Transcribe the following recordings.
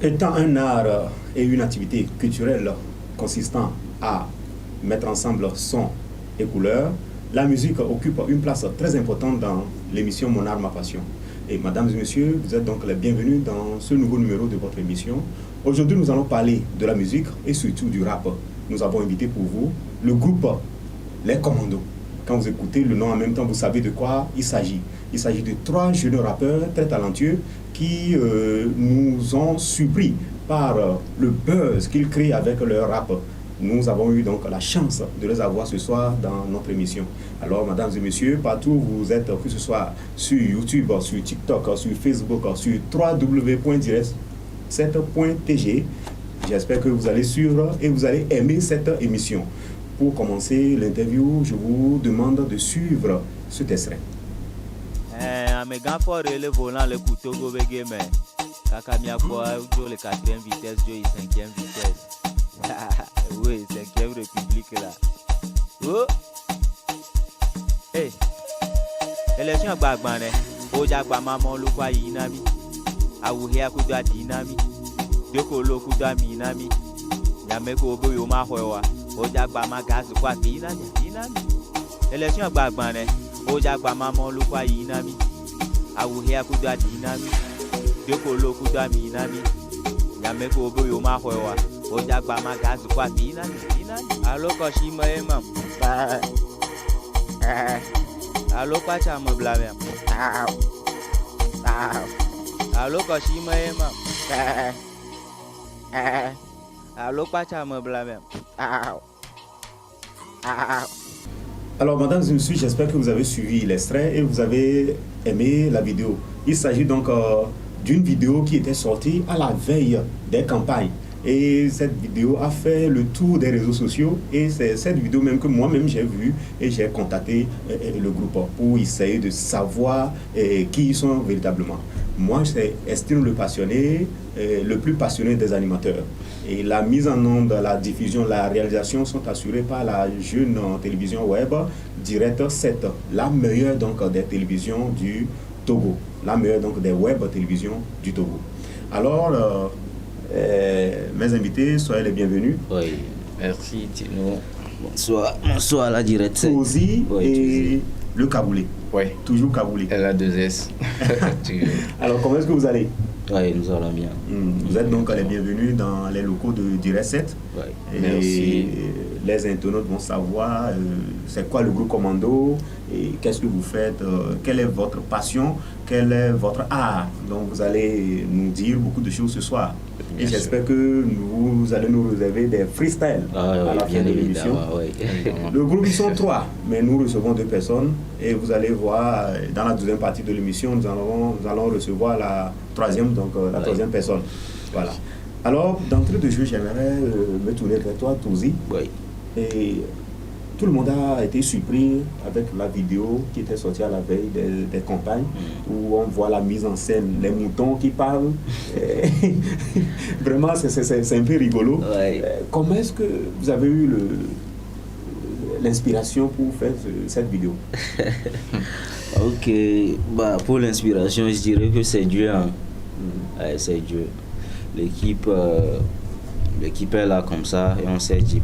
Étant un art et une activité culturelle consistant à mettre ensemble son et couleur, la musique occupe une place très importante dans l'émission Mon art, ma passion. Et mesdames et messieurs, vous êtes donc les bienvenus dans ce nouveau numéro de votre émission. Aujourd'hui, nous allons parler de la musique et surtout du rap. Nous avons invité pour vous le groupe Les Commandos. Quand vous écoutez le nom en même temps, vous savez de quoi il s'agit. Il s'agit de 3 jeunes rappeurs très talentueux qui nous ont surpris par le buzz qu'ils créent avec leur rap. Nous avons eu donc la chance de les avoir ce soir dans notre émission. Alors, mesdames et messieurs, partout où vous êtes, que ce soit sur YouTube, sur TikTok, sur Facebook, sur www.direct7.tg, j'espère que vous allez suivre et vous allez aimer cette émission. Pour commencer l'interview, je vous demande de suivre cet extrait. Mes gars, faut le volant, le couteau, go bégué, mais Kakamia, quoi, le 4e vitesse, Joe, 5e vitesse. Oui, 5e république là. Oh! Hey! Élection à Bagbane, Ojagba Maman, le quoi, Inami. Awuhia Kuda Dinami. Yokolo Kuda Minami. Yameko Boyoma Howa. Ojagba Magas, quoi, Dinami. Élection à Bagbane, Ojagba Maman, le quoi, Inami. Awuhia Kuda Dinami. Yokolo Kuda Minami. Yameko Boyoma Howa. Ojagba Magas, quoi, Dinami. Allo Koshima Emam. Allo Pacha me blâme. Allo Koshima Emam. Allo Pacha me blâme. Alors, mesdames et messieurs, j'espère que vous avez suivi l'extrait et vous avez aimé la vidéo. Il s'agit donc d'une vidéo qui était sortie à la veille des campagnes. Et cette vidéo a fait le tour des réseaux sociaux et c'est cette vidéo même que moi-même j'ai vue et j'ai contacté le groupe pour essayer de savoir qui ils sont véritablement. Moi, c'est Estime le passionné, le plus passionné des animateurs. Et la mise en onde, la diffusion, la réalisation sont assurées par la jeune télévision web Direct 7, la meilleure donc des télévisions du Togo, la meilleure donc des web télévisions du Togo. Alors, mes invités, soyez les bienvenus. Oui, merci Tino. Bonsoir la Direct 7. Touzi oui, et le Kaboulé. Oui. Toujours Kaboulé. Elle a 2S. Alors, comment est-ce que vous allez? Oui, nous allons bien. Vous êtes donc les bienvenus dans les locaux de Direct 7. Oui, et merci. Les internautes vont savoir c'est quoi le groupe Commando et qu'est-ce que vous faites, quelle est votre passion, quel est votre art. Donc vous allez nous dire beaucoup de choses ce soir. Bien et j'espère que vous allez nous réserver des freestyles à la fin de l'émission. Oui. Le groupe, ils sont 3, mais nous recevons 2 personnes. Et vous allez voir, dans la deuxième partie de l'émission, nous allons recevoir la troisième personne. Voilà. Alors, d'entrée de jeu, j'aimerais me tourner vers toi, Touzi. Oui. Et tout le monde a été surpris avec la vidéo qui était sortie à la veille des campagnes, où on voit la mise en scène, les moutons qui parlent. Vraiment, c'est un peu rigolo. Oui. Comment est-ce que vous avez eu l'inspiration pour faire cette vidéo? Ok, pour l'inspiration, je dirais que c'est Dieu. Hein. Ouais, c'est Dieu. L'équipe est là comme ça et on s'est dit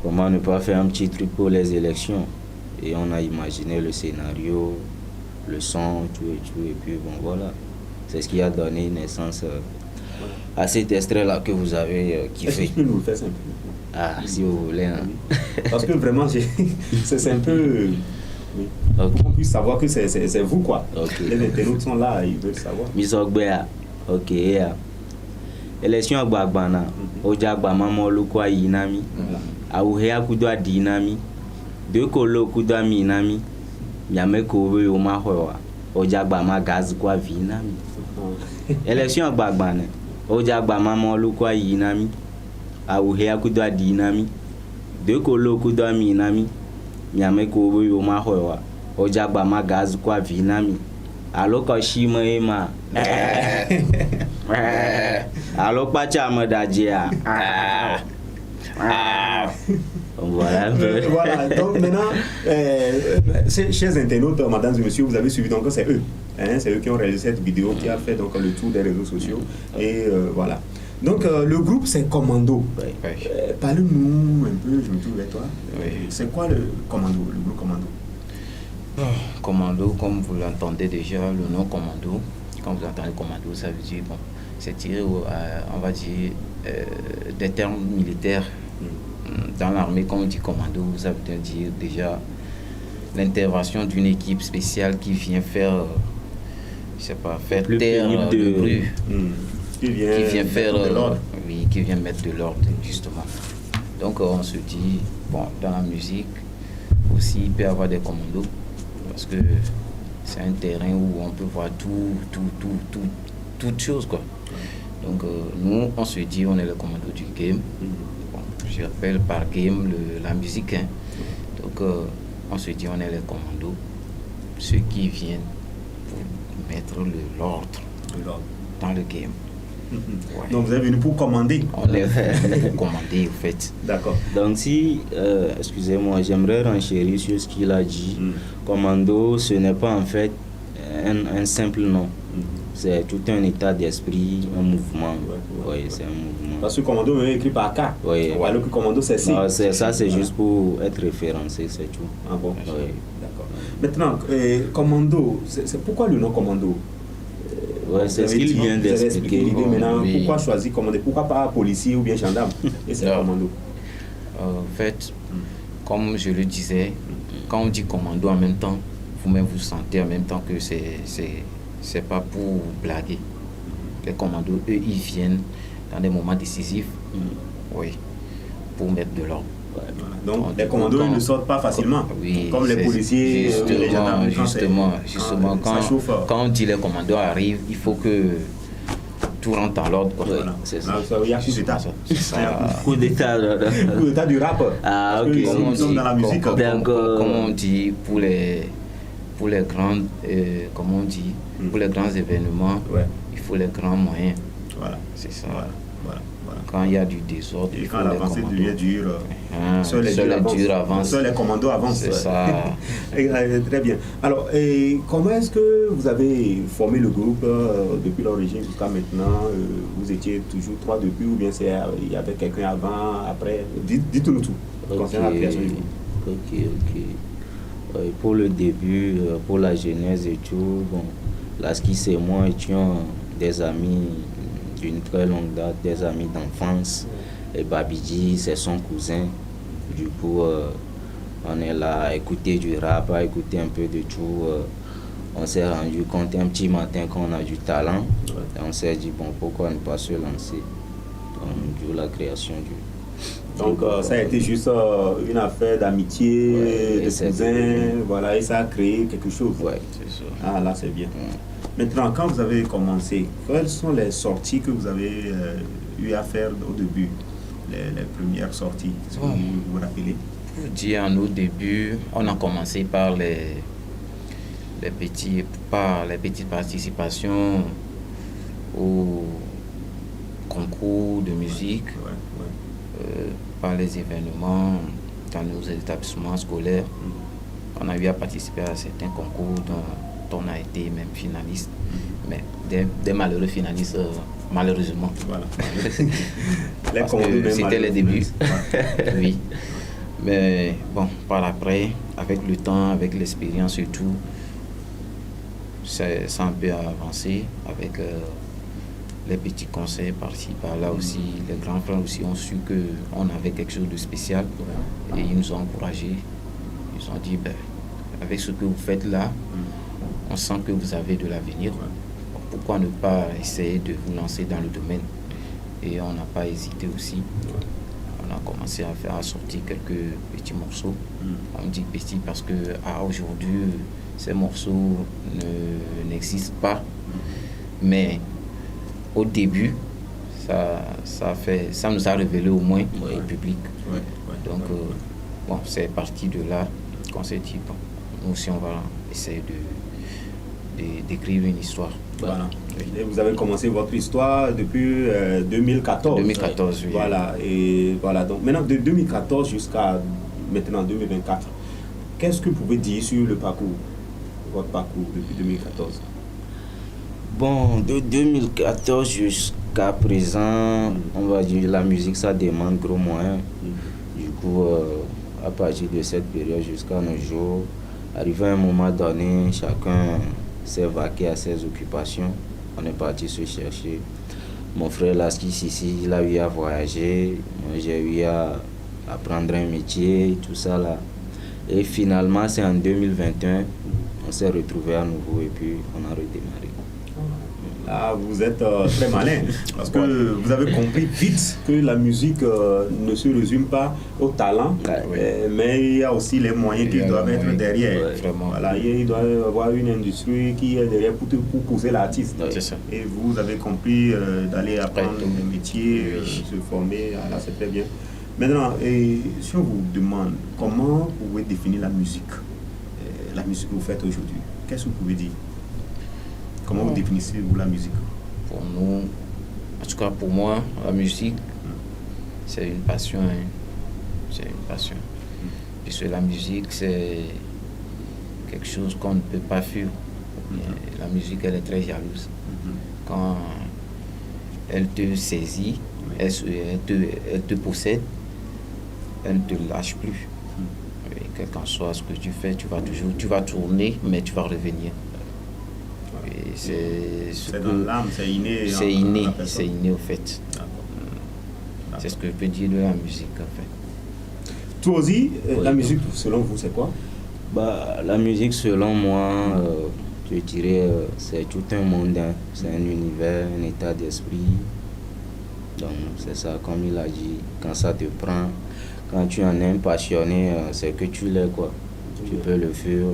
comment ne pas faire un petit truc pour les élections. Et on a imaginé le scénario, le son, tout, et puis bon voilà. C'est ce qui a donné naissance à cet extrait-là que vous avez kiffé. Est-ce que tu peux nous le faire simplement? Ah, si vous voulez. Hein. Parce que vraiment, c'est un peu... Oui. Okay. Pour qu'on puisse savoir que c'est vous, quoi. Okay. Les internautes sont là, ils veulent savoir. Misogbea, ok, yeah. Élection à Bagbana, Ojagba Maman Lukwa Inami, Awuhea Kudwa Dinami, De Kolo Kudwa Minami, Yameko Yoma Hoa, Ojagba Magaz Kwa Vinami. Élection à Bagbana, Ojagba Maman Lukwa Inami, Awuhea Kudwa Dinami, De Kolo Kudwa Minami, Yameko Yoma Hoa, Ojagba Magaz Kwa Vinami. Allo Koshima Ema. Allo Pacha Madajia. Voilà. Voilà. Donc maintenant, chers internautes, mesdames et messieurs, vous avez suivi donc c'est eux. Hein, c'est eux qui ont réalisé cette vidéo qui a fait donc le tour des réseaux sociaux. Et voilà. Donc le groupe c'est Commando. Parle-nous un peu, je me trouve avec toi. C'est quoi le Commando, le groupe Commando? Commando, comme vous l'entendez déjà, le nom Commando, quand vous entendez Commando, ça veut dire, bon, c'est tiré, on va dire, des termes militaires. Dans l'armée, quand on dit Commando, ça veut dire déjà l'intervention d'une équipe spéciale qui vient faire, je sais pas, faire taire le bruit. Qui vient faire, oui, qui vient mettre de l'ordre, justement. Donc on se dit, bon, dans la musique aussi, il peut y avoir des commandos, parce que c'est un terrain où on peut voir toute chose, quoi. Donc nous, on se dit, on est le commando du game. Bon, je rappelle par game la musique, hein. Donc on se dit, on est les commandos, ceux qui viennent pour mettre l'ordre dans le game. Ouais. Donc vous êtes venu pour commander. On est venu pour commander, en fait. D'accord. Donc si, excusez-moi, j'aimerais renchérir sur ce qu'il a dit. Commando, ce n'est pas en fait un simple nom. C'est tout un état d'esprit, un mouvement. Oui, c'est un mouvement. Parce que Commando est écrit par K. Oui. Alors que Commando c'est C. Non, ça c'est juste pour être référencé, c'est tout. Ah bon? Oui. D'accord. Maintenant, Commando, c'est pourquoi le nom Commando? Ouais, c'est ce qu'il vient d'expliquer. L'idée maintenant, pourquoi choisir Commando? Pourquoi pas policier ou bien gendarme? Et c'est Commando. En fait, comme je le disais, quand on dit Commando en même temps, vous-même vous sentez en même temps que c'est pas pour blaguer. Les commandos, eux, ils viennent dans des moments décisifs, oui, pour mettre de l'ordre. Voilà. Donc les commandos ils ne sortent pas facilement, comme les policiers, les gendarmes. Justement, quand on dit les commandos arrivent, il faut que tout rentre dans l'ordre. Voilà. C'est ça. Il y a coup d'état. Coup d'état. Coup d'état du rap. Ah, ok. Comme on dit dans la musique. Comme on dit pour les grandes, comment on dit, pour les grands événements, il faut les grands moyens. Voilà. C'est ça. Voilà. Quand il y a du désordre, et quand l'avancée devient dure, seuls les durs avancent. Seuls les commandos avancent. C'est ça. Très bien. Alors, comment est-ce que vous avez formé le groupe depuis l'origine jusqu'à maintenant? Vous étiez toujours trois depuis ou bien il y avait quelqu'un avant, après? Dites-nous tout concernant la création du groupe. Ok. Pour le début, pour la genèse et tout, bon, Laskis et moi étions des amis d'une très longue date, des amis d'enfance. Et Babidji, c'est son cousin. Du coup, on est là à écouter du rap, à écouter un peu de tout. On s'est rendu compte un petit matin qu'on a du talent. Et on s'est dit, bon, pourquoi ne pas se lancer? Donc, la création du... Donc ça a été juste une affaire d'amitié, de cousins, voilà, et ça a créé quelque chose. Ouais, c'est ça. Ah là, c'est bien. Maintenant, quand vous avez commencé, quelles sont les sorties que vous avez eu à faire au début, les premières sorties, si vous vous rappelez? Pour dire, en au début, on a commencé par les petites participations au concours de musique, par les événements dans nos établissements scolaires. On a eu à participer à certains concours dont on a été même finaliste, mais des malheureux finalistes, malheureusement. Voilà. Parce que c'était les débuts. Oui. Mais bon, par après, avec le temps, avec l'expérience et tout, ça a un peu avancé avec les petits conseils par-ci, par-là aussi. Les grands frères aussi ont su qu'on avait quelque chose de spécial et ils nous ont encouragés. Ils ont dit, ben, avec ce que vous faites là, on sent que vous avez de l'avenir. Pourquoi ne pas essayer de vous lancer dans le domaine? Et on n'a pas hésité aussi. On a commencé à sortir quelques petits morceaux. On dit petits parce que aujourd'hui, ces morceaux n'existent pas. Mais au début, ça nous a révélé au moins au public. Donc, bon, c'est parti de là qu'on s'est dit, bon, nous aussi on va essayer d'écrire une histoire. Voilà. Et vous avez commencé votre histoire depuis 2014. 2014, oui. Voilà. Et voilà. Donc maintenant, de 2014 jusqu'à maintenant 2024, qu'est-ce que vous pouvez dire sur le parcours, votre parcours depuis 2014? Bon, de 2014 jusqu'à présent, on va dire la musique, ça demande gros moyens. Du coup, à partir de cette période jusqu'à nos jours, arrivé à un moment donné, chacun s'est vaqué à ses occupations. On est parti se chercher. Mon frère Lasky ici, il a eu à voyager. Moi, j'ai eu à apprendre un métier, tout ça là. Et finalement, c'est en 2021, on s'est retrouvés à nouveau et puis on a redémarré. Ah, vous êtes très malin, parce que vous avez compris vite que la musique ne se résume pas au talent, mais il y a aussi les moyens qui doivent être derrière. Voilà, il doit y avoir une industrie qui est derrière pour pousser l'artiste. Et vous avez compris d'aller apprendre des métiers, se former, là c'est très bien. Maintenant, si on vous demande comment vous pouvez définir la musique que vous faites aujourd'hui, qu'est-ce que vous pouvez dire? Comment vous définissez-vous la musique? Pour nous, en tout cas pour moi, la musique, c'est une passion. Hein. C'est une passion. Puisque la musique, c'est quelque chose qu'on ne peut pas fuir. La musique, elle est très jalouse. Quand elle te saisit, elle te possède, elle ne te lâche plus. Et quel qu'en soit ce que tu fais, tu vas tourner, mais tu vas revenir. C'est dans l'âme, c'est inné. C'est inné au fait. C'est ce que je peux dire de la musique en fait. Toi aussi, la musique selon vous c'est quoi? La musique selon moi, je dirais c'est tout un monde, hein. C'est un univers, un état d'esprit. Donc c'est ça, comme il a dit, quand ça te prend, quand tu en es un passionné, c'est que tu l'es quoi. Tu peux le faire,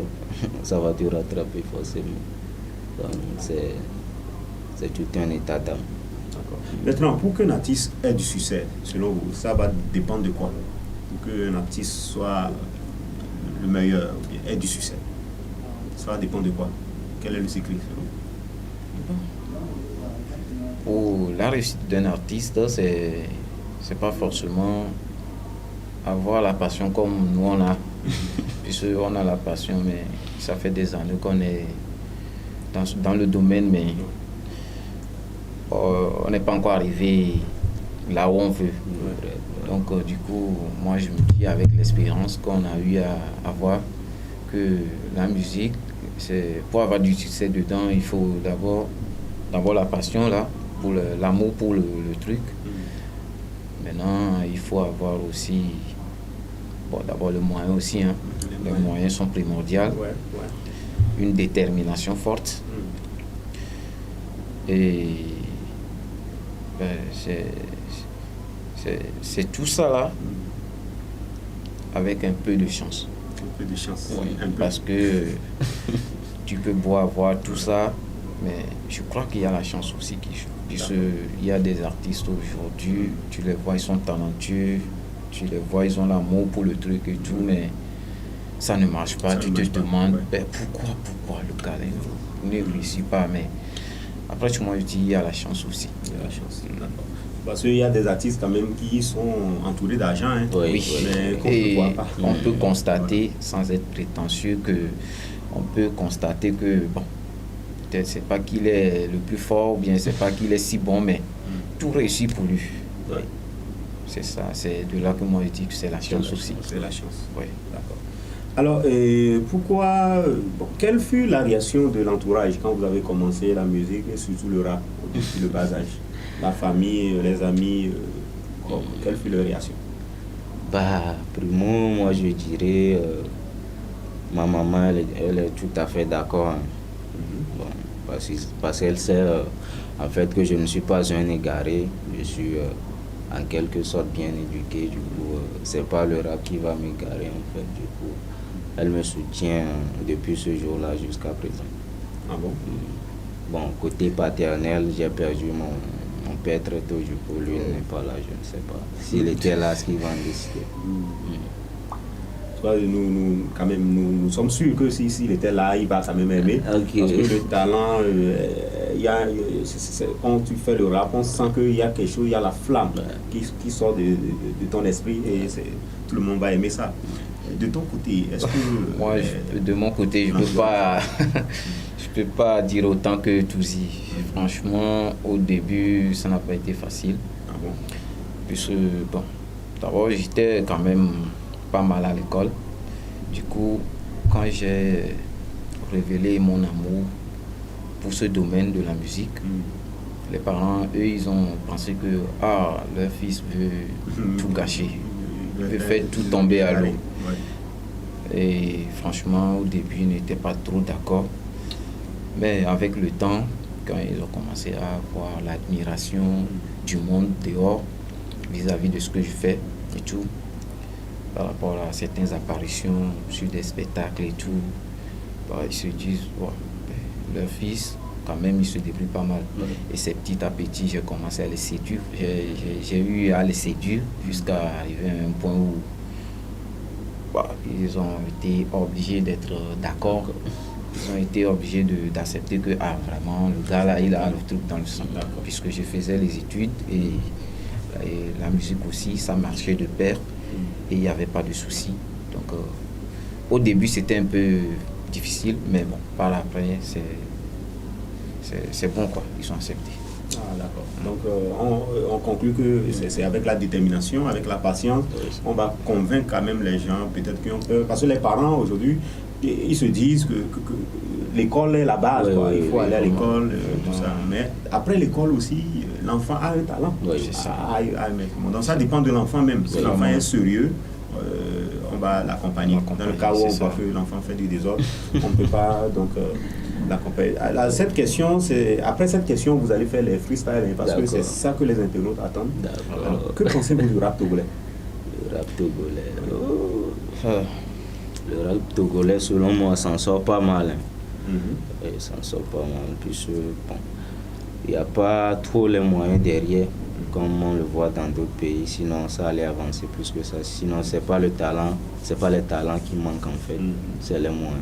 ça va te rattraper forcément. Donc c'est tout un état d'âme. Maintenant, pour qu'un artiste ait du succès, selon vous, ça va dépendre de quoi? Pour qu'un artiste soit le meilleur, ait du succès, ça va dépendre de quoi? Quel est le secret selon vous? Pour la réussite d'un artiste, c'est pas forcément avoir la passion comme nous on a. Puisqu'on a la passion, mais ça fait des années qu'on est dans le domaine, mais on n'est pas encore arrivé là où on veut. Donc du coup, moi je me dis avec l'expérience qu'on a eu à avoir que la musique, pour avoir du succès dedans, il faut d'abord la passion là, pour l'amour pour le truc. Maintenant, il faut avoir aussi, d'abord le moyen aussi, hein. Les moyens sont primordiaux. Une détermination forte. Et c'est tout ça là, avec un peu de chance. Un peu de chance. Parce que tu peux beau avoir tout ça, mais je crois qu'il y a la chance aussi qui joue. Puisqu'il y a des artistes aujourd'hui, tu les vois, ils sont talentueux, tu les vois, ils ont l'amour pour le truc et tout, mais ça ne marche pas. Tu te demandes pourquoi le gars ne réussit pas. Mais après, tu m'as dit il y a la chance aussi. Il y a la chance, d'accord. Parce qu'il y a des artistes quand même qui sont entourés d'argent. Hein. Oui, mais on peut constater, sans être prétentieux, on peut constater que, peut-être c'est pas qu'il est le plus fort, ou bien c'est pas qu'il est si bon, mais tout réussit pour lui. Ouais. C'est ça, c'est de là que moi je dis que c'est la chance aussi. C'est la chance. Oui. D'accord. Alors, quelle fut la réaction de l'entourage quand vous avez commencé la musique et surtout le rap depuis le bas âge? La famille, les amis, quelle fut leur réaction? Primo, moi je dirais, ma maman, elle est tout à fait d'accord. Hein. Parce qu'elle sait en fait que je ne suis pas un égaré, je suis en quelque sorte bien éduqué. Du coup, c'est pas le rap qui va m'égarer en fait. Du coup, elle me soutient depuis ce jour-là jusqu'à présent. Ah bon? Bon, côté paternel, j'ai perdu mon père très tôt, du coup, lui n'est pas là, je ne sais pas. S'il était là, ce qu'il va en décider. Quand même, nous sommes sûrs que s'il était là, il va quand même aimer. Okay. Parce que le talent, quand tu fais le rap, on sent qu'il y a quelque chose, il y a la flamme qui sort de ton esprit et tout le monde va aimer ça. De ton côté, est-ce que... Moi, de mon côté, je ne peux pas Je peux pas dire autant que Touzi. Franchement, au début, ça n'a pas été facile. Ah bon? Puisque, bon, d'abord, j'étais quand même pas mal à l'école. Du coup, quand j'ai révélé mon amour pour ce domaine de la musique, les parents, eux, ils ont pensé que leur fils veut tout gâcher, veut faire tout tomber à l'eau. Et franchement, au début, ils n'étaient pas trop d'accord. Mais avec le temps, quand ils ont commencé à avoir l'admiration du monde dehors vis-à-vis de ce que je fais et tout, par rapport à certaines apparitions sur des spectacles et tout, ils se disent, leur fils, quand même, il se débrouille pas mal. Et c'est petit à petit, j'ai commencé à les séduire. J'ai eu à les séduire jusqu'à arriver à un point où ils ont été obligés d'être d'accord. Ils ont été obligés d'accepter que vraiment, le gars là, il a le truc dans le sang. Puisque je faisais les études et la musique aussi, ça marchait de pair et il n'y avait pas de soucis. Donc, au début, c'était un peu difficile, mais bon, par après, c'est bon, quoi. Ils ont accepté. Ah, d'accord. Donc, on conclut que c'est avec la détermination, avec la patience, on va convaincre quand même les gens, peut-être qui ont peur. Parce que les parents, aujourd'hui, ils se disent que l'école est la base, quoi. Il faut aller à l'école, tout ça. Mais après l'école aussi, l'enfant a un talent. C'est ça. Donc, ça dépend de l'enfant même. Si l'enfant est sérieux, on va l'accompagner. Dans le cas où on voit que l'enfant fait du désordre, on ne peut pas donc l'accompagner. Après cette question, vous allez faire les freestyles parce que c'est ça que les internautes attendent. Alors, que pensez-vous du rap togolais? Le rap togolais. Le rap togolais, selon moi, s'en sort pas mal. Il s'en sort pas mal. Puisque, bon, il n'y a pas trop les moyens derrière, comme on le voit dans d'autres pays. Sinon, ça allait avancer plus que ça. Sinon, c'est pas le talent, c'est pas les talents qui manquent en fait, c'est les moyens.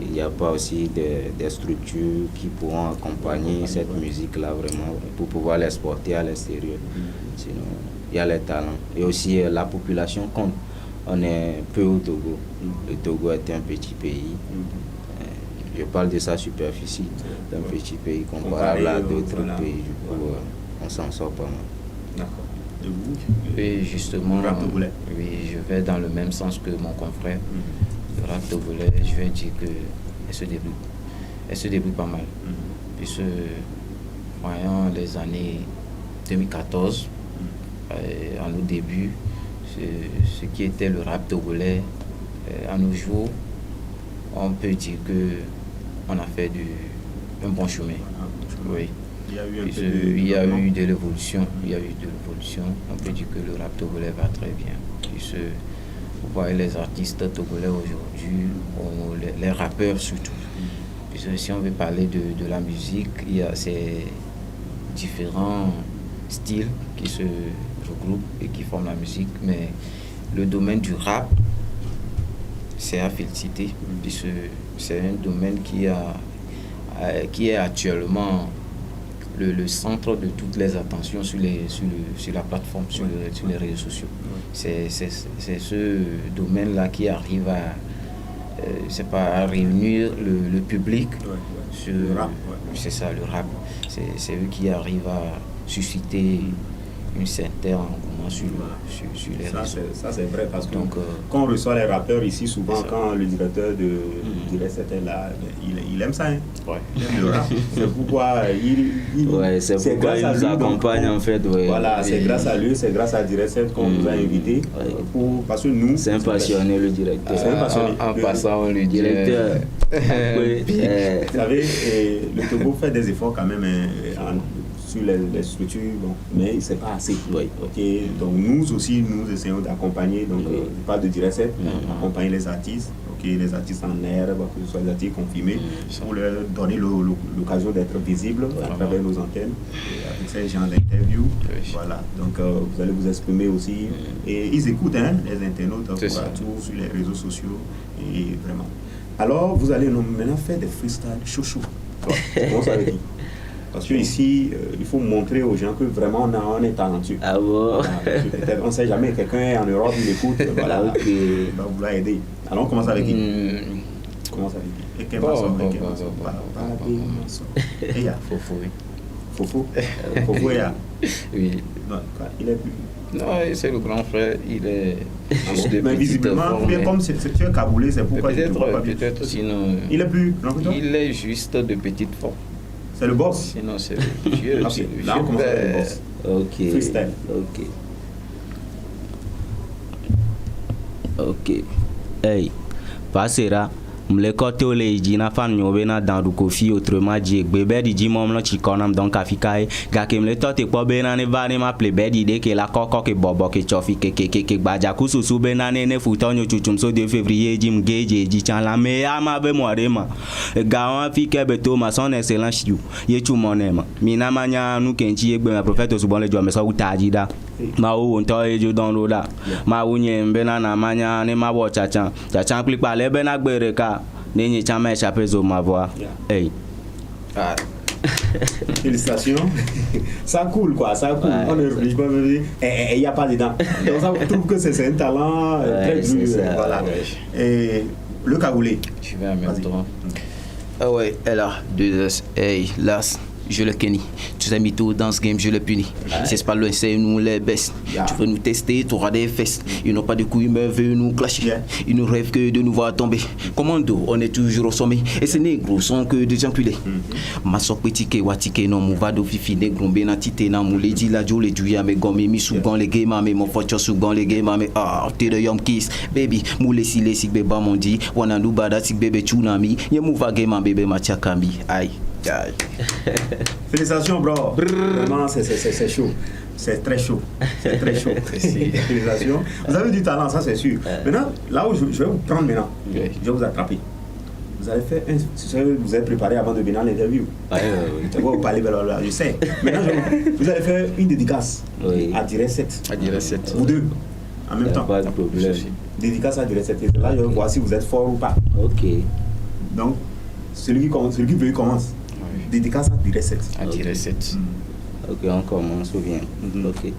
Il n'y a pas aussi des structures qui pourront accompagner cette musique-là vraiment pour pouvoir l'exporter à l'extérieur. Sinon, il y a les talents. Et aussi, la population compte. On est peu au Togo. Le Togo est un petit pays. Je parle de sa superficie. C'est un petit pays comparable à d'autres pays. Du coup, on s'en sort pas mal. D'accord. Et vous? Oui, justement, oui, je vais dans le même sens que mon confrère. Le rap togolais, je vais dire qu'elle se débrouille. Elle se débrouille pas mal. Puisque, voyons les années 2014, à nos débuts, ce qui était le rap togolais, à nos jours, on peut dire qu'on a fait un bon chemin. Oui. Il y a eu de l'évolution. On peut dire que le rap togolais va très bien. Puisque vous voyez les artistes togolais aujourd'hui, les rappeurs surtout. Puisque si on veut parler de la musique, il y a ces différents styles qui se regroupent et qui forment la musique. Mais le domaine du rap, c'est à féliciter, puisque c'est un domaine qui est actuellement le centre de toutes les attentions sur la plateforme, sur les réseaux sociaux. C'est ce domaine-là qui arrive à réunir le public sur le rap. C'est ça, le rap. C'est eux qui arrivent à susciter une certaine engouement sur les réseaux. Ça c'est vrai parce que quand on reçoit les rappeurs ici, souvent quand le directeur de Direct était là, il aime ça. Il aime le rap. C'est pourquoi il nous accompagne en fait. Voilà, c'est grâce à lui, c'est grâce à Direct qu'on nous a invités. Parce que nous... C'est un passionné le directeur. C'est un passionné. En passant, le directeur. Vous savez, le Togo fait des efforts quand même sur les structures, mais c'est pas assez. Donc nous aussi, nous essayons d'accompagner, donc je parle de Direct, accompagner les artistes, les artistes en herbe, que ce soit les artistes confirmés, pour leur donner l'occasion d'être visibles à travers nos antennes, avec ces genres d'interviews. Voilà, donc vous allez vous exprimer aussi. Et ils écoutent, les internautes, tout sur les réseaux sociaux, et vraiment. Alors, vous allez maintenant faire des freestyles chouchou. Comment ça veut dire? Parce qu'ici, il faut montrer aux gens que vraiment on est talentueux. Ah bon? Voilà, peut-être, on ne sait jamais, quelqu'un en Europe, il écoute, voilà, il va vouloir aider. Alors on commence avec qui? Commence avec qui? Et qu'est-ce que c'est? Fofo, oui. Fofo? Fofo, Oui. Non, il est plus. Non, c'est le grand frère, il est mais visiblement, bien comme tu es Kaboulé, c'est pourquoi tu ne vois pas bien. Peut-être, sinon... Il est plus grand que toi? Il est juste de petite forme. C'est le boss? Sinon, c'est le vieux. Okay. Là, on commence avec le boss. Ok. Freestyle. Ok. Hey, passera. Mle kote ole ijina fan nyobe na dandu kofi autrement dit bébé di mom la ci konam donc afikae ga ke mle tote po be na ne vani ma ple be di de ke la koko ke bobo ke chofi ke gbaja kusu su be na ne futonyo chuchum so 2 février jim geje ji chan la me ama be moarema ga wan fi ke beto ma son excellence you ye chu monema mina manya nu kenchi egbe ma prophète subon le jo me so utaji da ma wo nto ejo don lo da ma wunye mbe na manya ne ma bo chacha klik pa le be na gbere ka Nenye chama échappé sur ma voix. Hey. Ah. Félicitations. Ça coule quoi, ça coule. Ouais, on ne réfléchit pas, il n'y a pas dedans. Donc ça je trouve que c'est un talent très dur. Voilà. Et le Kaboulé. Je vais en même temps. Ah ouais, elle a 2 S. Hey, Las. Je le kenny. Tu sais, mytho dans ce game, je le punis. C'est pas loin, c'est nous les best. Tu veux nous tester, tu auras des fesses. Ils n'ont pas de couilles, mais veulent nous clasher. Ils ne rêvent que de nous voir tomber. Commando, on est toujours au sommet. Et ces négros sont que des enculés. Ma soeur petit ke watike non mou va do fifi négro bena tite na mou les dit la jo les duya me gomme mi sougan les game mais mon fortune sougan les game mais ah t'es de yom kiss baby mou les si beba mon dit wana nous bada si bébé tsunami ye mou va game bébé machakambi aïe. Félicitations, bro. Vraiment, c'est chaud. C'est très chaud. C'est très chaud. Félicitations. Vous avez du talent, ça c'est sûr. Maintenant, là où je vais vous prendre maintenant, je vais vous attraper. Vous avez fait vous avez préparé avant de venir à l'interview. Vous parlez, je sais. Maintenant, vous allez faire une dédicace à Direct 7. À Direct 7. Vous deux, en même temps. Pas de problème. Dédicace à Direct 7. Là, je vais voir si vous êtes fort ou pas. Ok. Donc, celui qui veut commence. Dédicace à Direct 7. À Direct 7. Ok, on commence ou bien. Ok.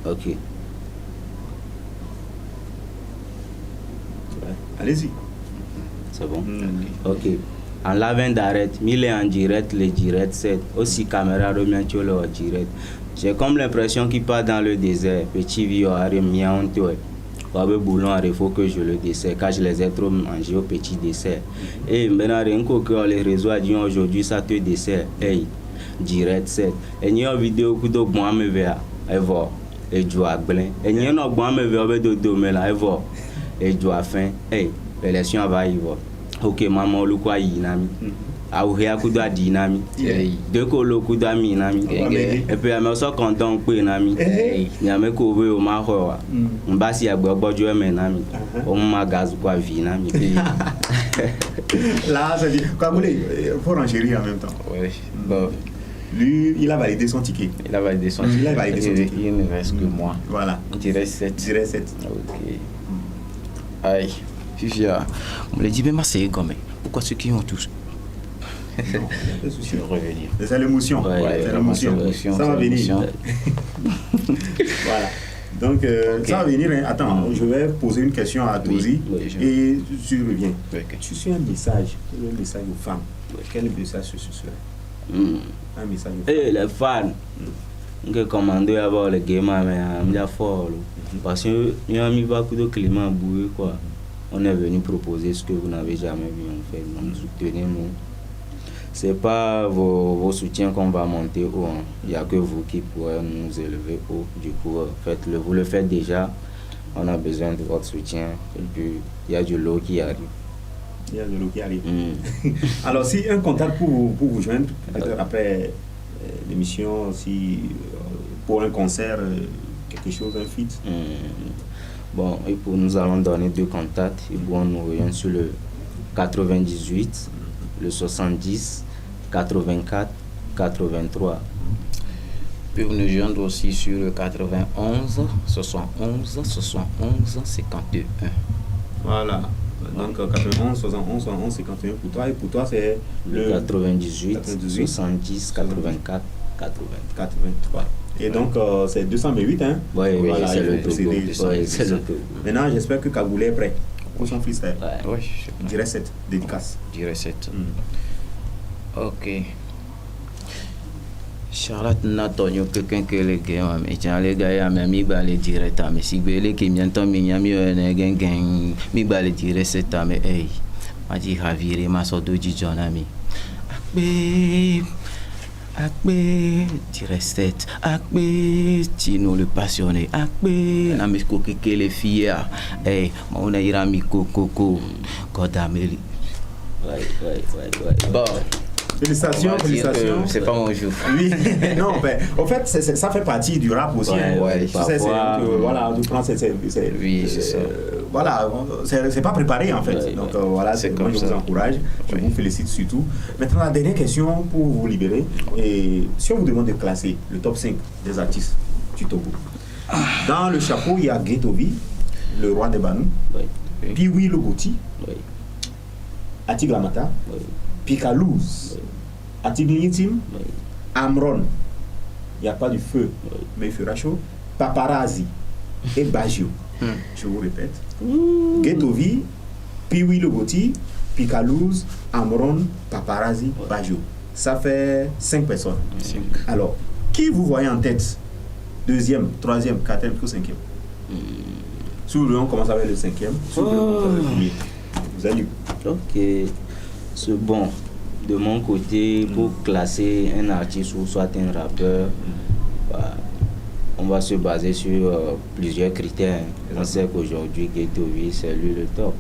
Ok. Allez-y. C'est bon? Ok. En lavant d'arrête, mille en direct, les direct 7. Aussi caméra remettre le direct. J'ai comme l'impression qu'il part dans le désert. Petit vieux a remis en tout. Babe boulon, il faut que je le dessert, car je les ai trop mangés au petit dessert. Et maintenant, rien que les réseaux a dit aujourd'hui, ça te dessert. Hey, direct 7. Et il y a une vidéo que je moi me verra. Et voilà. Et je dois blanc. Et il y a une autre me verra de domaine là. Et voilà. Et je dois fin. Hey, l'élection va y voir. Ok, maman, le quoi y nami. Auria kuda dinami. De kolo kuda minami. Et puis à so content que nami. Nyame ko we o ma ho wa. Mbasi agbojo e menami. O ma gaz quoi vie nami. Là, ça dit Kaboulé, faut renchérir en même temps. Oui. Bon. Lui, il a validé son ticket. Il a validé son ticket. Il ne reste que moi. Voilà. Direct 7. Direct 7. Ok. Aïe. Fifia, on me dit, mais c'est comme pourquoi ceux qui ont tous. Non, je vais revenir. C'est l'émotion. C'est l'émotion. Ça va venir. Voilà. Donc, ça va venir. Attends, je vais poser une question à Tozi et tu reviens. Tu suis un message aux femmes. Quel message ce serait? Un message aux femmes. Eh, les fans. Que commander avoir les gamers, mais il y a fort. Parce que il y a mis beaucoup de climat boueux, quoi. On est venu proposer ce que vous n'avez jamais vu en fait. Donc, soutenez-nous. C'est pas vos soutiens qu'on va monter haut. Hein. Il n'y a que vous qui pourrez nous élever haut. Du coup, faites-le. Vous le faites déjà. On a besoin de votre soutien. Et puis, il y a du lot qui arrive. Il y a du lot qui arrive. Alors, si un contact pour vous joindre, peut-être après l'émission, si pour un concert, quelque chose, un feat. Bon, et pour nous allons donner 2 contacts. Et bon, nous rejoindre sur le 98, le 70, 84, 83. Puis vous nous joindre aussi sur le 91, 71, 71, 52. Voilà. Donc 91, 71, 71, 51 pour toi. Et pour toi, c'est le 98, 70, 84, 83. Et donc, c'est 208, hein? Oui, voilà, c'est le tout. Maintenant, j'espère que Kaboulé est prêt. Ou son freestyle? Ouais. Oui, Je dirais 7, dédicace. je dirais 7. Ok. Charlotte Natonio quelqu'un que les gars mais tiens les gars mais mi balé direct mais si belé qui m'entend mi nyami gen gen mi balé direct c'est mais hey ma dit raviré ma so do di jonami akbe direct set akbe Tino le passionné akbe na mi ko que les filles hey on a ira mi coco godameli Bon. Félicitations, félicitations. C'est pas mon jour. Oui, non, ben, en fait, ça fait partie du rap aussi. Ouais, Tu sais, voilà, tu prends, oui, c'est ça. Voilà, c'est pas préparé en fait. Ouais, donc voilà, c'est moi comme je ça. vous encourage, je vous félicite surtout. Maintenant, la dernière question pour vous libérer. Et si on vous demande de classer le top 5 des artistes du Togo, dans le chapeau, il y a Getovi, le roi des Banous, Piwi Logoti, Atiglamata, Picalouz, Atiglitim, Amron, il n'y a pas du feu, mais il fera chaud, Paparazzi et Bajio. Je vous répète. Getovi, Piwi Logoti, Picalouz, Amron, Paparazzi, Bajio. Ça fait 5 personnes. Alors, qui vous voyez en tête? Deuxième, troisième, quatrième ou cinquième? Sous le on commence avec le cinquième. Sous le on commence avec le premier. Vous allez. Ok. C'est bon. De mon côté, pour classer un artiste ou soit un rappeur, bah, on va se baser sur plusieurs critères. On sait qu'aujourd'hui, Getovi, c'est lui le top.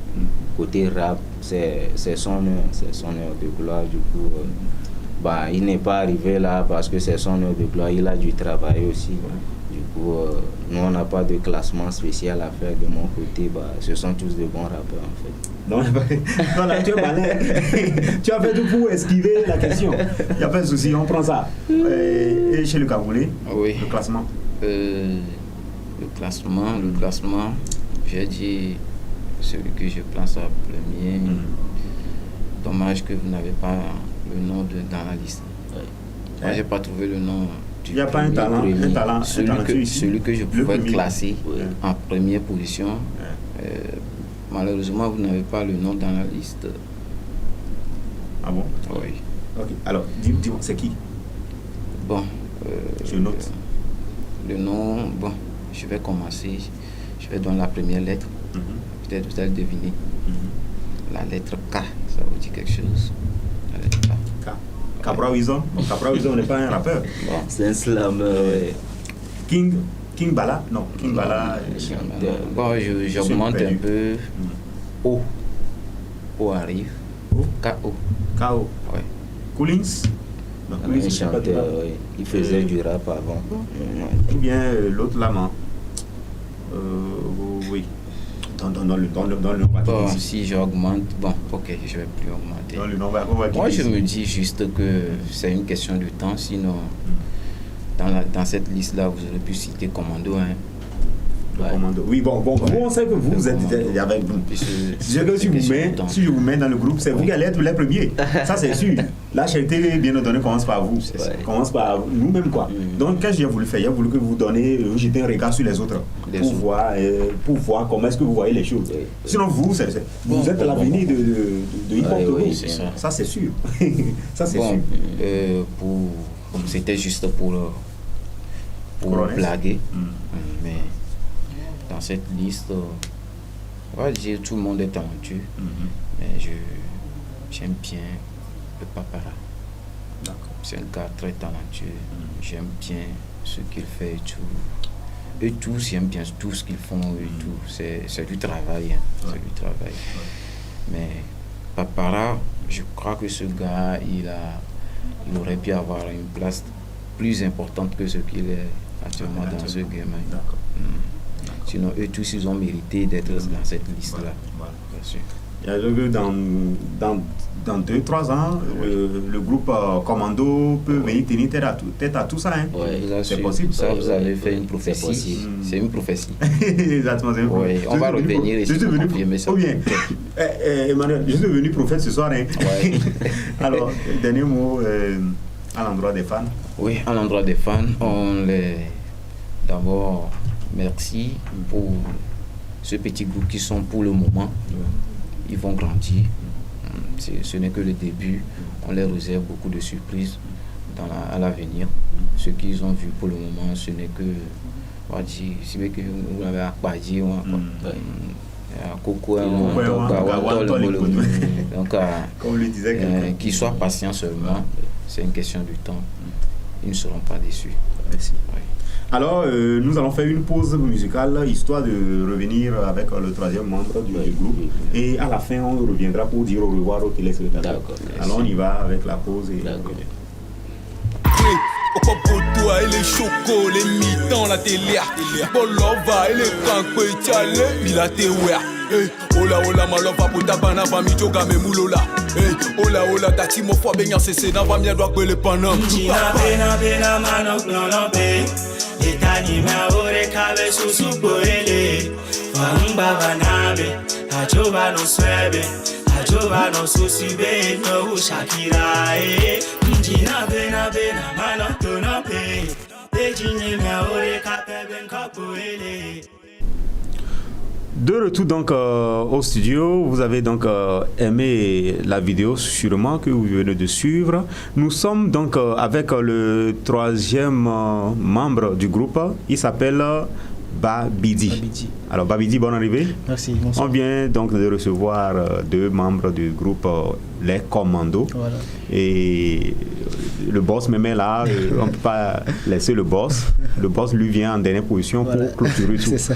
Côté rap, c'est son heure de gloire. Du coup, bah, il n'est pas arrivé là parce que c'est son heure de gloire. Il a dû travailler aussi. Du coup, nous, on n'a pas de classement spécial à faire de mon côté. Bah, ce sont tous de bons rappeurs, en fait. Non, là, tu es malin. Tu as fait tout pour esquiver la question. Il n'y a pas de souci, on prend ça. Et chez le Camerounais, Oui. le classement. Le classement, j'ai dit celui que je place à premier. Dommage que vous n'avez pas le nom dans la liste. Moi, j'ai pas trouvé le nom. Il n'y a pas un talent, celui que je pouvais classer en première position. Malheureusement, vous n'avez pas le nom dans la liste. Ah bon? Oui. Ok. Alors, dis-moi, c'est qui? Bon. Je note. Le nom, bon, je vais commencer. Je vais donner la première lettre. Peut-être vous allez deviner. La lettre K, ça vous dit quelque chose? La lettre K. Cabra Wizon. Cabra Wizon n'est pas un rappeur. Bon. C'est un slammer. King Bala? Non, King Bala. Bon, j'augmente un peu. O. O arrive. K.O. K.O. Ouais. Coolings? Non, Un Coolings, c'est pas du rap. chanteur, il faisait du rap avant. Ou bien l'autre là, oui. Dans le nom. Bon, si j'augmente, bon, ok, je vais plus augmenter. Dans le nom, on va Moi, je me dis juste que c'est une question de temps, sinon, dans cette liste-là, vous aurez pu citer Commando, hein. Commando. Oui, bon, vous, on sait que vous êtes avec nous. Si je vous mets dans le groupe, c'est vous qui allez être les premiers. Ça, c'est sûr. La charité bien ordonnée commence par vous. Commence par nous-mêmes, quoi. Donc, qu'est-ce que j'ai voulu faire? J'ai voulu que vous donniez, jeter un regard sur les autres pour voir comment est-ce que vous voyez les choses. Sinon, vous êtes l'avenir de hip-hop Togo. Ça, c'est sûr. Ça, c'est sûr. C'était juste pour blaguer. Mais dans cette liste, on va dire tout le monde est talentueux, mais j'aime bien le Papara. C'est un gars très talentueux, j'aime bien ce qu'il fait et tout. Eux tous, j'aime bien tout ce qu'ils font et tout. C'est du travail, c'est du travail. Mais Papara, je crois que ce gars, il aurait pu avoir une place plus importante que ce qu'il est actuellement dans ce game. Sinon, eux tous, ils ont mérité d'être dans cette liste-là. Bien sûr. Il y a dans 2-3 ans, le groupe Commando peut venir tenir tête à tout ça. Hein. C'est possible. Ça, vous avez fait une prophétie. C'est une prophétie. Exactement. Oui, on va revenir ici pour confirmer ça. Ou bien, Emmanuel, je suis devenu prophète ce soir. Hein. Ouais. Alors, dernier mot à l'endroit des fans. Oui, à l'endroit des fans, on les... D'abord, merci pour ce petit groupe qui sont pour le moment, ils vont grandir. Ce n'est que le début. On leur réserve beaucoup de surprises à l'avenir. Ce qu'ils ont vu pour le moment, ce n'est que, on va dire, si vous avez à Kwadji, à Coco, donc comme le disait quelqu'un, qu'ils soient patients seulement, c'est une question du temps. Ils ne seront pas déçus. Merci. Oui. Alors, nous allons faire une pause musicale, histoire de revenir avec le troisième membre du groupe. Et à la fin, on reviendra pour dire au revoir aux téléspectateurs. Alors, on y va avec la pause. Et au copotois et les chocos, les mitons, la télé, bolova et les cancres, tchale, il a té ouer. Ola ola malova puta bana va mi joga me mulola. Ola ola tati mo fo benya cc na va mi doit que le panam. China bena mano clono be. Etani ma ore kabe susu boele. Famba banabe, ajoba no swebe. Ajoba no susibe no Shakira eh. China bena mano clono be. Ejinye ma ore kabe ben kapoele. De retour donc au studio, vous avez donc aimé la vidéo sûrement que vous venez de suivre. Nous sommes donc avec le troisième membre du groupe, il s'appelle Babidi. Alors Babidi, bonne arrivée. Merci, bonsoir. On vient donc de recevoir deux membres du groupe Les Commandos. Voilà. Et le boss me met là, on ne peut pas laisser le boss. Le boss lui vient en dernière position pour clôturer tout. C'est ça.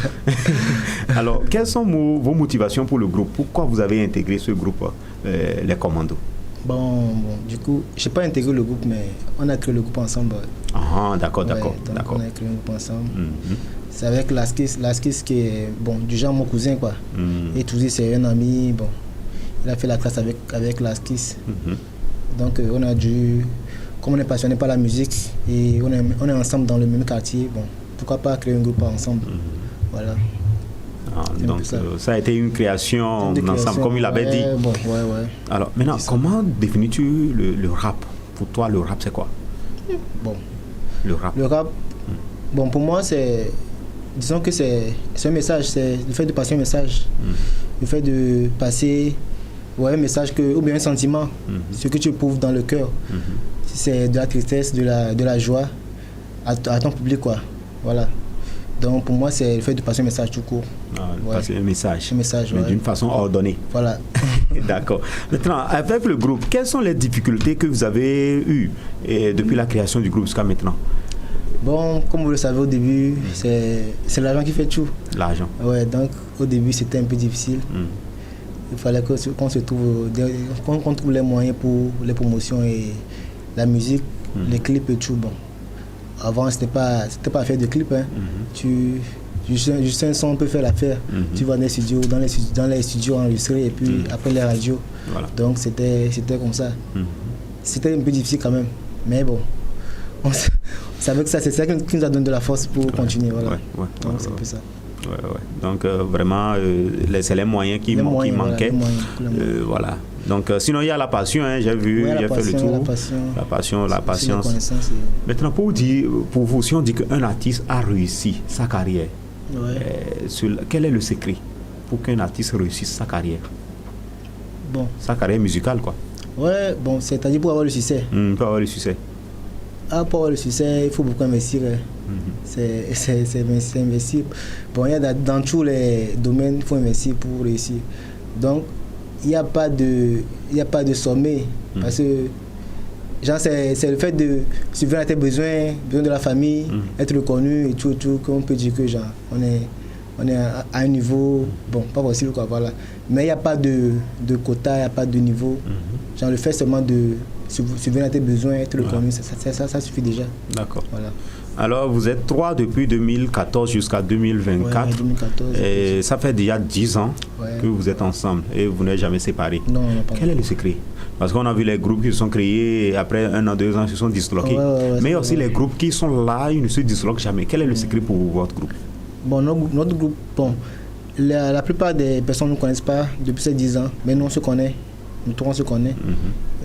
Alors, quelles sont vos motivations pour le groupe? Pourquoi vous avez intégré ce groupe, Les Commandos? Bon, du coup, je n'ai pas intégré le groupe, mais on a créé le groupe ensemble. Ah, d'accord. On a créé un groupe ensemble. C'est avec Laskis qui est du genre mon cousin, quoi. Et Touzi, c'est un ami, il a fait la classe avec Laskis. Donc, on a dû, comme on est passionné par la musique et on est ensemble dans le même quartier, pourquoi pas créer un groupe ensemble. Voilà. Donc, ça a été une création ensemble, comme il avait dit. Alors, maintenant, comment définis-tu le rap? Pour toi, le rap, c'est quoi? Le rap, pour moi, c'est... Disons que c'est un message, c'est le fait de passer un message. Le fait de passer un message ou bien un sentiment, ce que tu éprouves dans le cœur. Si c'est de la tristesse, de la joie à ton public, quoi. Voilà. Donc pour moi, c'est le fait de passer un message tout court. Passer un message. Mais d'une façon ordonnée. Voilà. D'accord. Maintenant, avec le groupe, quelles sont les difficultés que vous avez eues depuis la création du groupe jusqu'à maintenant? Comme vous le savez au début, c'est l'argent qui fait tout. L'argent. Ouais, donc au début c'était un peu difficile. Il fallait qu'on trouve les moyens pour les promotions et la musique, les clips et tout. Avant c'était pas faire de clips. Juste un son, on peut faire l'affaire. Tu vas dans les studios enregistrés et puis après les radios. Voilà. Donc c'était comme ça. C'était un peu difficile quand même. Mais on savait que c'est ça qui nous a donné de la force pour continuer. Voilà. Donc c'est un peu ça. Donc vraiment, c'est les moyens qui manquaient. Voilà. Donc sinon il y a la passion, j'ai vu, j'ai fait le tour. La patience. Maintenant pour vous, si on dit qu'un artiste a réussi sa carrière, quel est le secret pour qu'un artiste réussisse sa carrière? Sa carrière musicale, quoi. C'est-à-dire pour avoir le succès. Pour avoir le succès. Pour avoir le succès, il faut beaucoup investir. C'est investir. Dans tous les domaines, il faut investir pour réussir. Donc, il n'y a pas de sommet. Parce que, c'est le fait de subvenir à tes besoins de la famille, être reconnu et tout, qu'on peut dire que, on est à un niveau, pas possible, quoi, voilà. Mais il n'y a pas de quota, il n'y a pas de niveau. Le fait seulement de subvenir à tes besoins, être reconnu, ça suffit déjà. D'accord. Voilà. Alors, vous êtes 3 depuis 2014 jusqu'à 2024. 2014. Et ça fait déjà 10 ans que vous êtes ensemble et vous n'êtes jamais séparés. Non, pas. Quel est le secret? Parce qu'on a vu les groupes qui se sont créés et après 1 an, 2 ans, ils se sont disloqués. Mais il y a aussi les groupes qui sont là, ils ne se disloquent jamais. Quel est le secret pour votre groupe? Notre groupe, la plupart des personnes ne nous connaissent pas depuis ces 10 ans, mais nous on se connaît. Nous trois on se connaît.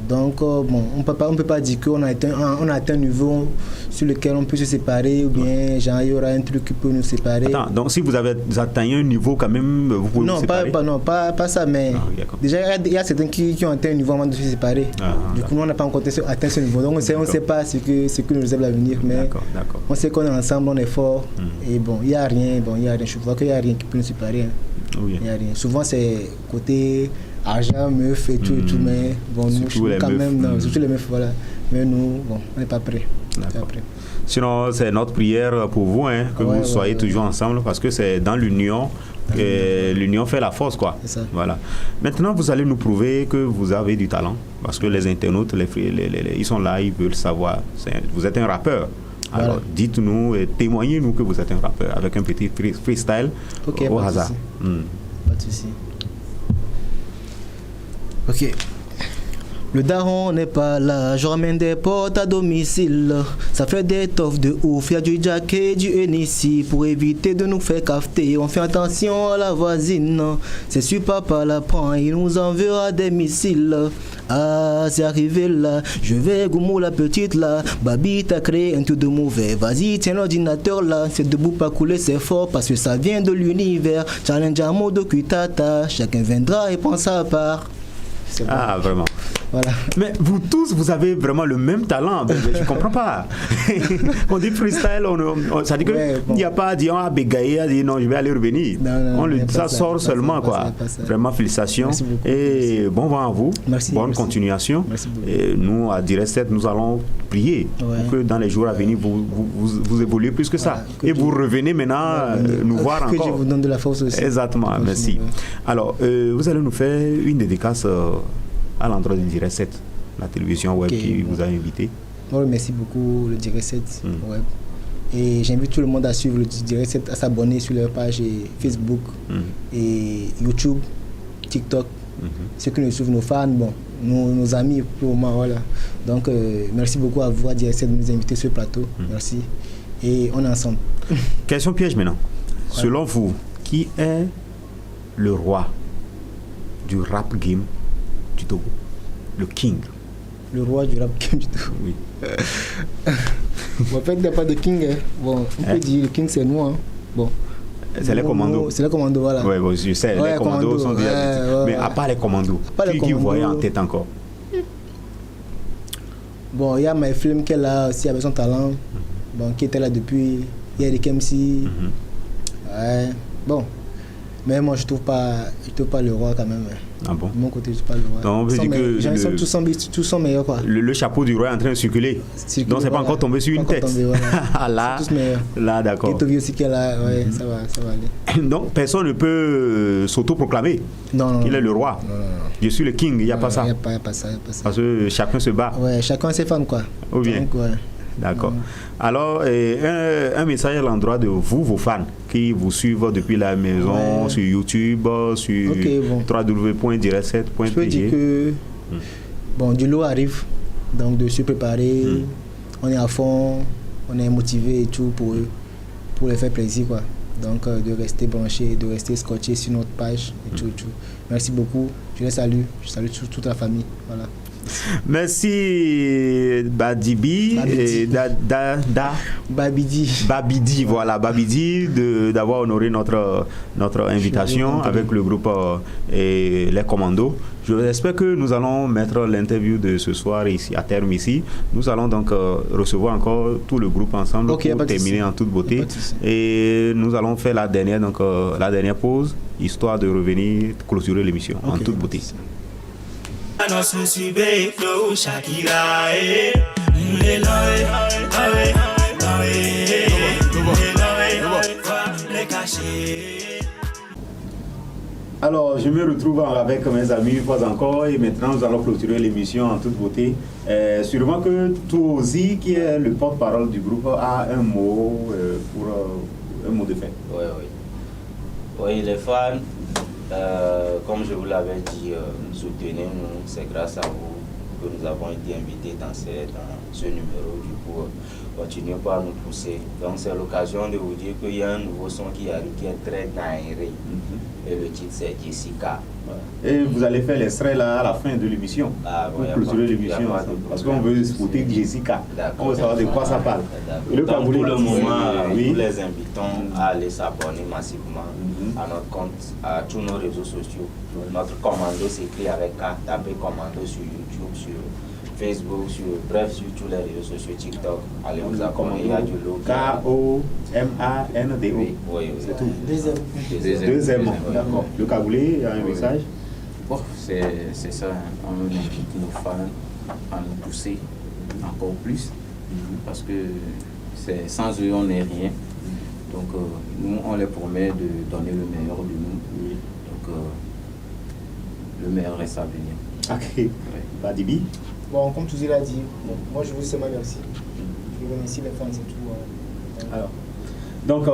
Donc, bon, on peut pas dire qu'on a atteint un niveau sur lequel on peut se séparer ou bien genre, il y aura un truc qui peut nous séparer. Attends, donc si vous avez atteint un niveau quand même, vous pouvez vous séparer? Non, pas ça, mais déjà, il y a certains qui ont atteint un niveau avant de se séparer. Du coup, nous, on n'a pas encore atteint ce niveau. Donc, on ne sait pas ce que nous réserve l'avenir, mais on sait qu'on est ensemble, on est fort. Et bon, il n'y a rien. Je vois qu'il n'y a rien qui peut nous séparer. Hein. Il y a rien. Souvent, c'est côté argent, meuf et tout, mais bon, nous, quand même, surtout les meufs, voilà. Mais nous, bon, on n'est pas prêts. Sinon, c'est notre prière pour vous, hein, que vous soyez toujours ensemble, parce que c'est dans l'union que l'union fait la force, quoi. C'est ça. Voilà. Maintenant, vous allez nous prouver que vous avez du talent, parce que les internautes, ils sont là, ils veulent savoir. Vous êtes un rappeur. Alors, dites-nous et témoignez-nous que vous êtes un rappeur avec un petit freestyle au hasard. Pas de souci. Ok. Le daron n'est pas là, je ramène des potes à domicile. Ça fait des toffes de ouf, y'a du Jack et du Hennessy. Pour éviter de nous faire cafeter, on fait attention à la voisine. C'est sûr papa la prend, il nous enverra des missiles. Ah, c'est arrivé là, je vais goumou la petite là. Babi t'a créé un truc de mauvais. Vas-y, tiens l'ordinateur là. C'est debout pas couler, c'est fort parce que ça vient de l'univers. Challenge à mode Kutata, chacun viendra et prend sa part. Ah, vraiment. Voilà. Mais vous tous, vous avez vraiment le même talent. Je ne comprends pas. On dit freestyle, ça dit qu'il n'y a pas à dire bégayer, à dire non, je vais aller revenir. Ça sort seulement, quoi. Vraiment, félicitations. Et bon vent à vous. Merci. Bonne continuation. Merci beaucoup. Et nous, à Direct 7, nous allons prier pour que dans les jours à venir, vous évoluez plus que ça. Et vous revenez maintenant nous voir encore. Que Dieu vous donne de la force aussi. Exactement, merci. Alors, vous allez nous faire une dédicace à l'endroit du Direct 7, la télévision web qui vous a invité. Oui, merci beaucoup, le Direct 7 web. Et j'invite tout le monde à suivre le Direct 7, à s'abonner sur leur page Facebook et YouTube, TikTok. Ceux qui nous suivent, nos fans, bon, nos amis pour le moment, voilà. Donc, merci beaucoup à vous, à Direct 7, de nous inviter sur le plateau. Merci. Et on est ensemble. Question piège maintenant. Selon vous, qui est le roi du rap game du Togo? Le king. Le roi du rap game du Togo. Oui. En fait, il n'y a pas de king. Hein. Bon, on peut dire le king, c'est nous. Hein. Bon. C'est les commandos. C'est les commandos, voilà. Oui, bon, je sais, les commandos sont déjà. Mais à part les commandos, qui voyait en tête encore? Bon, il y a MyFlame qui est là aussi avec son talent. Bon, qui était là depuis. Il y a Eric MC. Ouais. Bon. Mais moi, je trouve pas le roi quand même. Ah bon? De mon côté, je ne trouve pas le roi. Donc, on veut dire que tous sont meilleurs, quoi. Le chapeau du roi est en train de circuler. Donc, c'est pas encore tombé sur une tête. Là, tous meilleurs. Là, d'accord. Ketovi aussi qui est là, ouais, ça va aller. Donc, personne ne peut s'auto-proclamer qu'il est le roi. Non. Je suis le king, il n'y a pas ça. Il n'y a pas ça. Parce que chacun se bat. Ouais, chacun a ses fans, quoi. Ou bien. Donc, ouais. D'accord. Alors, un message à l'endroit de vous, vos fans, qui vous suivent depuis la maison, sur YouTube, sur www.direct7.pg. Je peux dire que du lot arrive, donc de se préparer, on est à fond, on est motivé et tout pour eux, pour les faire plaisir, quoi. Donc, de rester branché, de rester scotché sur notre page et tout. Merci beaucoup, je les salue, je salue toute la famille, voilà. Merci Badibi et Babidi, voilà, Babidi d'avoir honoré notre invitation avec le groupe et les commandos. J'espère que nous allons mettre l'interview de ce soir ici, à terme ici. Nous allons donc recevoir encore tout le groupe ensemble pour terminer en toute beauté. Et nous allons faire la dernière pause, histoire de revenir clôturer l'émission en toute beauté. No susube no Shakira Alors, je me retrouve avec mes amis une fois encore et maintenant nous allons clôturer l'émission en toute beauté. Sûrement que Touzi, qui est le porte-parole du groupe, a un mot un mot de fait. Oui, les fans, comme je vous l'avais dit, soutenez-nous, c'est grâce à vous que nous avons été invités dans ce numéro. Du coup, continuez pas à nous pousser. Donc c'est l'occasion de vous dire qu'il y a un nouveau son qui arrive qui est très aéré. Et le titre c'est Jessica. Et vous allez faire l'extrait là à la fin de l'émission. Pour clôturer l'émission. Parce qu'on veut écouter Jessica. On veut savoir de quoi ça parle. Donc, pour le moment, nous les invitons à aller s'abonner massivement à notre compte, à tous nos réseaux sociaux. Notre commando s'écrit avec K. Tapez commando sur YouTube, sur Facebook, bref, sur tous les réseaux sociaux, TikTok. Allez vous abonner, il y a du logo. K-O-M-A-N-D-O. Oui, c'est tout. Deuxième. D'accord. Le Cagoulé, il y a un message. Bon, c'est ça, on invite nos fans à nous pousser encore plus, parce que sans eux, on n'est rien. Donc, nous, on les promet de donner le meilleur de nous. Donc, le meilleur reste à venir. Ok. Badibi. Bon, comme tu l'as dit, moi je vous dis seulement merci. Je vous remercie les fans, c'est tout. Alors, donc,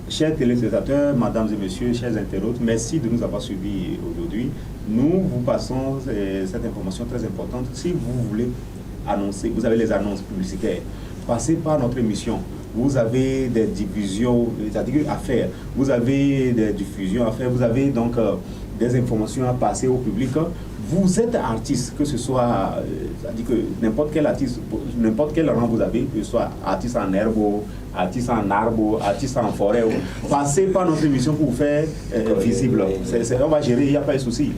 chers téléspectateurs, mesdames et messieurs, chers internautes, merci de nous avoir suivis aujourd'hui. Nous vous passons cette information très importante. Si vous voulez annoncer, vous avez les annonces publicitaires, passez par notre émission. Vous avez des diffusions à faire, vous avez des diffusions à faire, vous avez donc des informations à passer au public. Vous êtes artiste, que ce soit, c'est-à-dire que n'importe quel artiste, n'importe quel rang vous avez, que ce soit artiste en herbe, artiste en arbre, artiste en forêt, passez par notre émission pour vous faire visible. On va gérer, il n'y a pas de souci.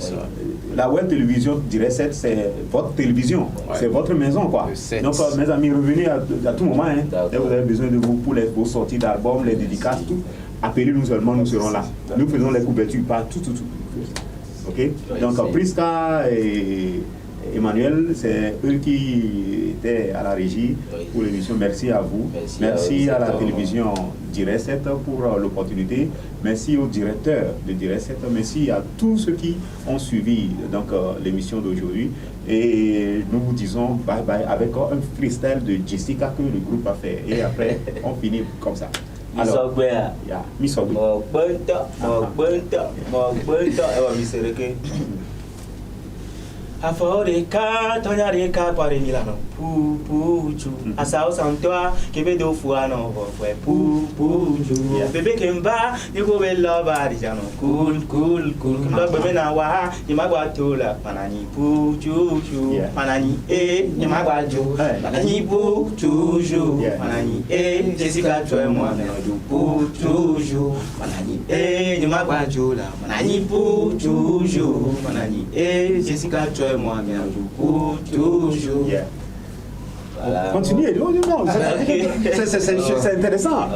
La web télévision Direct 7, c'est votre télévision, c'est votre maison, quoi. Donc, mes amis, revenez à tout moment. Hein. Dès que vous avez besoin de vous pour vos sorties d'albums, les dédicaces, tout, appelez-nous seulement, nous serons là. Nous faisons les couvertures, pas tout. Ok, donc Prisca et Emmanuel, c'est eux qui étaient à la régie pour l'émission. Merci à vous. Merci à la télévision Direct 7 pour l'opportunité. Merci au directeur de Direct 7. Merci à tous ceux qui ont suivi l'émission d'aujourd'hui. Et nous vous disons bye bye avec un freestyle de Jessica que le groupe a fait. Et après, on finit comme ça. Alors, Misogwe. Aforeka, Tonareka, Parimilano, Puju, Asao Santoa, Kebedo Fuano, Puju, Bebe Kemba, you go well love Arijano, cool, Bemenawa, Yamagwatola, Panani, Puju, Panani, Yamagwajo, Panani, Puju, Panani, Jessica Troymo, Puju, Panani, Yamagwajola, Panani, Puju, Panani, Jessica Troymo. Moi, bien, toujours. Voilà. Continuez, c'est intéressant.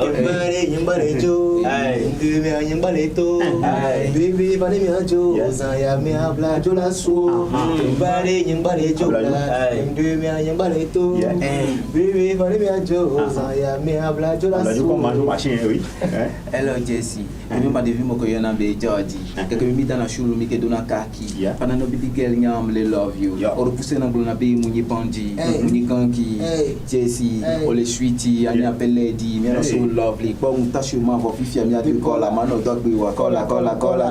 Hello Jesse, mimi madivi moko yona be Georgie. Keke mimi dana shulu mi ke dona kaki. Pana no baby girl nyam le love you. Oro pousse na blona be munyi bandi, munyi kanki. Jesse, ole sweetie, ani appelle lady, me so lovely. Kwa mtashi mavo fifi mi ati kola, mano dog be wa kola.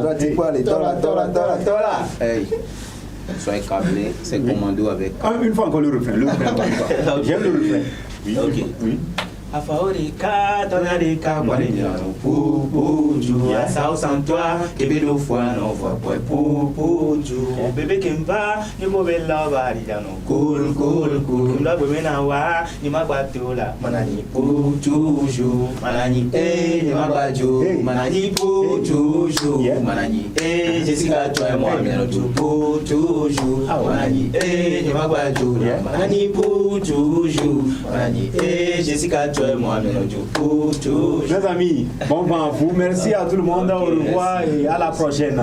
Doti kwa le tola. Hey. Soyez câblés, c'est commando avec. Une fois encore le refrain. J'aime le refrain. Oui. Afaorika, Tonarika, Parimilano, Puju, Asao Santoa, Kebedo Fuano, Puju, Bebe Kemba, Nimo Bella Varijano, cool, Kumba Bemenawa, Nimagwatola, Manani, Puju, Manani, Nimagwajo, Manani, Puju, Manani, Jessica Troymo, Puju, Manani, Nimagwajo, Manani, Puju, Manani, Jessica. Mes amis, bon vent à vous. Merci à tout le monde. Au revoir et à la prochaine.